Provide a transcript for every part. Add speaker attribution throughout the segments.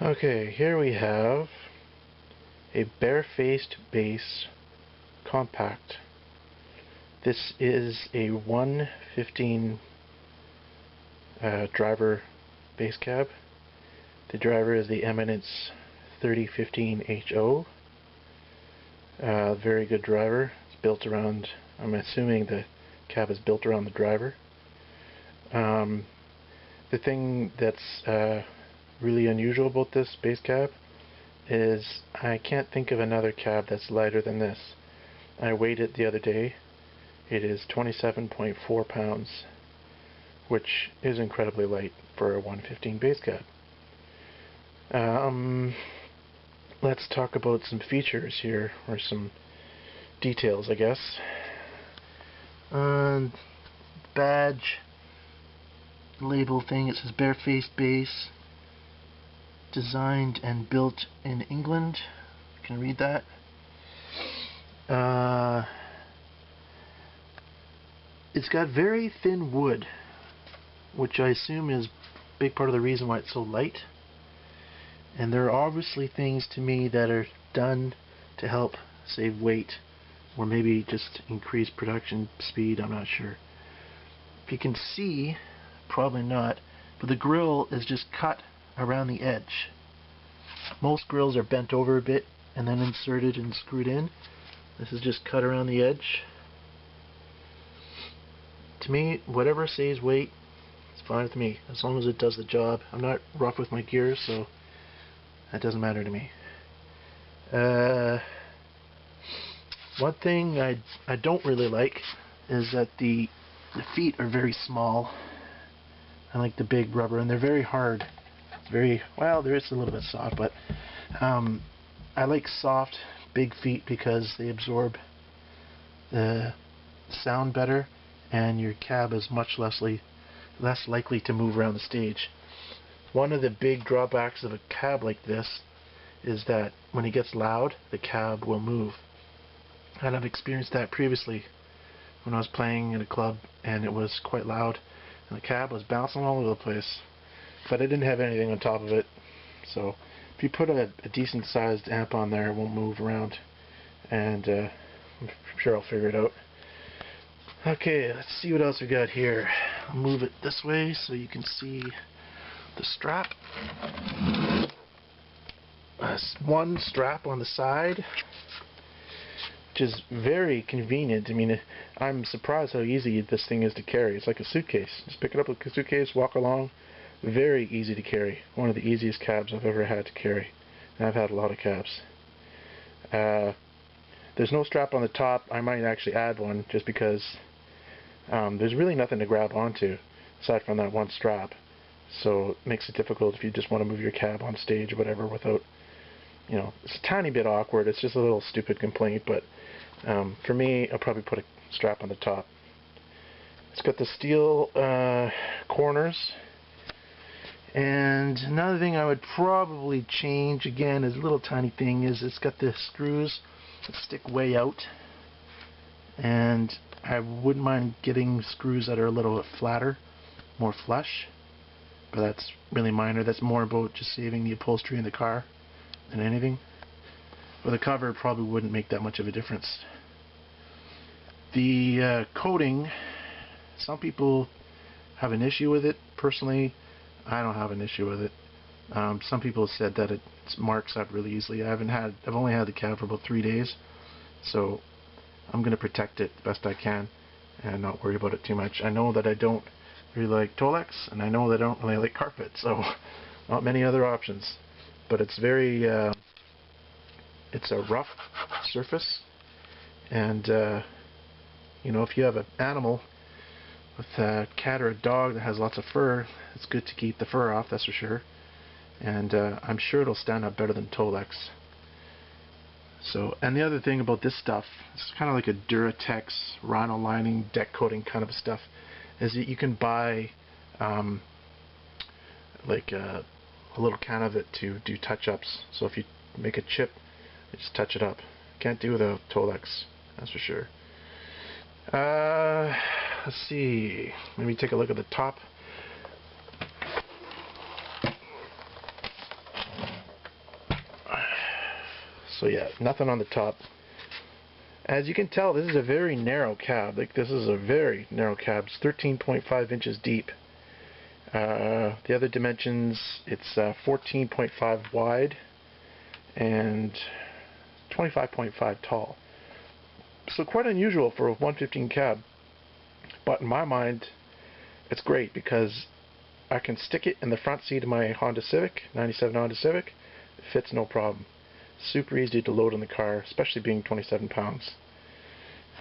Speaker 1: Okay, here we have a Barefaced bass compact. This is a 115 driver bass cab. The driver is the Eminence 3015HO. Very good driver. It's built around, I'm assuming the cab is built around the driver. The thing that's really unusual about this bass cab is I can't think of another cab that's lighter than this. I weighed it the other day. It is 27.4 pounds, which is incredibly light for a 115 bass cab. Let's talk about some features here, or some details, I guess. Badge label thing, it says Barefaced bass, designed and built in England. You can read that. It's got very thin wood, which I assume is a big part of the reason why it's so light. And there are obviously things to me that are done to help save weight, or maybe just increase production speed, I'm not sure. If you can see, probably not, but the grill is just cut around the edge. Most grills are bent over a bit and then inserted and screwed in. This is just cut around the edge. To me, whatever saves weight, it's fine with me, as long as it does the job. I'm not rough with my gears, so that doesn't matter to me. One thing I don't really like is that the feet are very small. I like the big rubber, and they're very hard. It's very, well, there is a little bit soft, but I like soft, big feet because they absorb the sound better, and your cab is much less likely to move around the stage. One of the big drawbacks of a cab like this is that when it gets loud, the cab will move. And I've experienced that previously when I was playing in a club and it was quite loud and the cab was bouncing all over the place. But I didn't have anything on top of it, so if you put a decent sized amp on there, it won't move around, and I'm sure I'll figure it out. Okay, let's see what else we got here. I'll move it this way so you can see the strap. One strap on the side, which is very convenient. I mean, I'm surprised how easy this thing is to carry. It's like a suitcase. Just pick it up with a suitcase, walk along. Very easy to carry. One of the easiest cabs I've ever had to carry. And I've had a lot of cabs. There's no strap on the top. I might actually add one just because there's really nothing to grab onto aside from that one strap. So it makes it difficult if you just want to move your cab on stage or whatever without, you know, it's a tiny bit awkward. It's just a little stupid complaint, but for me, I'll probably put a strap on the top. It's got the steel corners. And another thing I would probably change, again, is a little tiny thing, is it's got the screws that stick way out. And I wouldn't mind getting screws that are a little bit flatter, more flush. But that's really minor. That's more about just saving the upholstery in the car than anything. But the cover probably wouldn't make that much of a difference. The coating, some people have an issue with it. Personally, I don't have an issue with it. Some people have said that it marks up really easily. I've only had the cab for about 3 days, so I'm going to protect it the best I can and not worry about it too much. I know that I don't really like Tolex, and I know that I don't really like carpet, so not many other options. But it's very, it's a rough surface, and you know, if you have an animal with a cat or a dog that has lots of fur, it's good to keep the fur off, that's for sure. And I'm sure it'll stand up better than Tolex. So, and the other thing about this stuff, it's kind of like a Duratex, rhino lining, deck coating kind of stuff, is that you can buy like a little can of it to do touch-ups. So if you make a chip, you just touch it up. Can't do without Tolex, that's for sure. Let's see, maybe take a look at the top. So yeah, nothing on the top. As you can tell, this is a very narrow cab. Like, this is a very narrow cab. It's 13.5 inches deep. The other dimensions, it's 14.5 wide and 25.5 tall. So quite unusual for a 115 cab. But in my mind, it's great because I can stick it in the front seat of my Honda Civic, 97 Honda Civic. It fits no problem. Super easy to load in the car, especially being 27 pounds.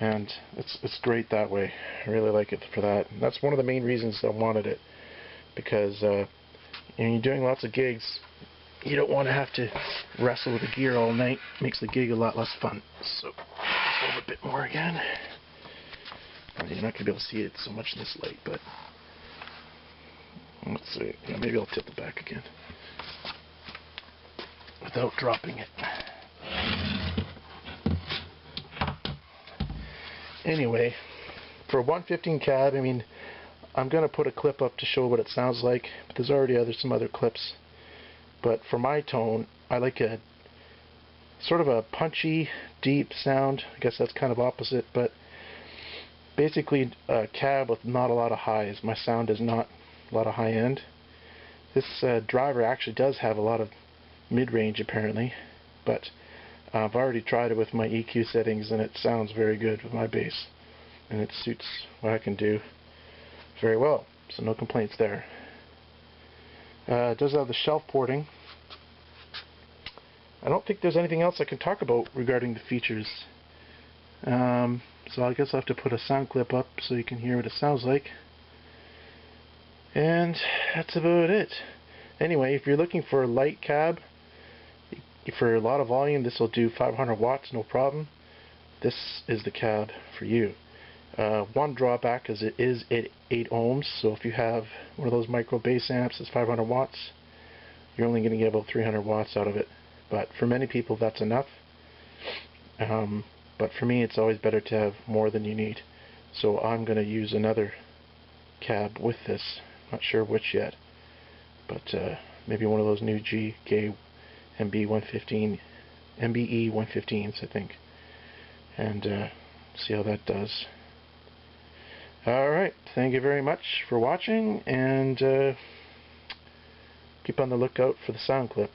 Speaker 1: And it's great that way. I really like it for that. And that's one of the main reasons I wanted it. Because when you're doing lots of gigs, you don't want to have to wrestle with the gear all night. It makes the gig a lot less fun. So, just over a bit more again. Well, you're not going to be able to see it so much in this light, but let's see. Yeah, maybe I'll tilt it back again without dropping it. Anyway, for a 115 cab, I mean, I'm going to put a clip up to show what it sounds like, but there's already some other clips. But for my tone, I like a sort of a punchy, deep sound. I guess that's kind of opposite, but basically a cab with not a lot of highs. My sound is not a lot of high end. This driver actually does have a lot of mid-range apparently, but I've already tried it with my EQ settings and it sounds very good with my bass, and it suits what I can do very well, so no complaints there. It does have the shelf porting. I don't think there's anything else I can talk about regarding the features. So I guess I'll have to put a sound clip up so you can hear what it sounds like. And that's about it. Anyway, if you're looking for a light cab, for a lot of volume, this will do 500 watts, no problem. This is the cab for you. One drawback is it is at 8 ohms, so if you have one of those micro bass amps that's 500 watts, you're only going to get about 300 watts out of it. But for many people that's enough. But for me it's always better to have more than you need. So I'm going to use another cab with this. Not sure which yet. But maybe one of those new GK MBE 115s, I think. And see how that does. Alright, thank you very much for watching, and keep on the lookout for the sound clip.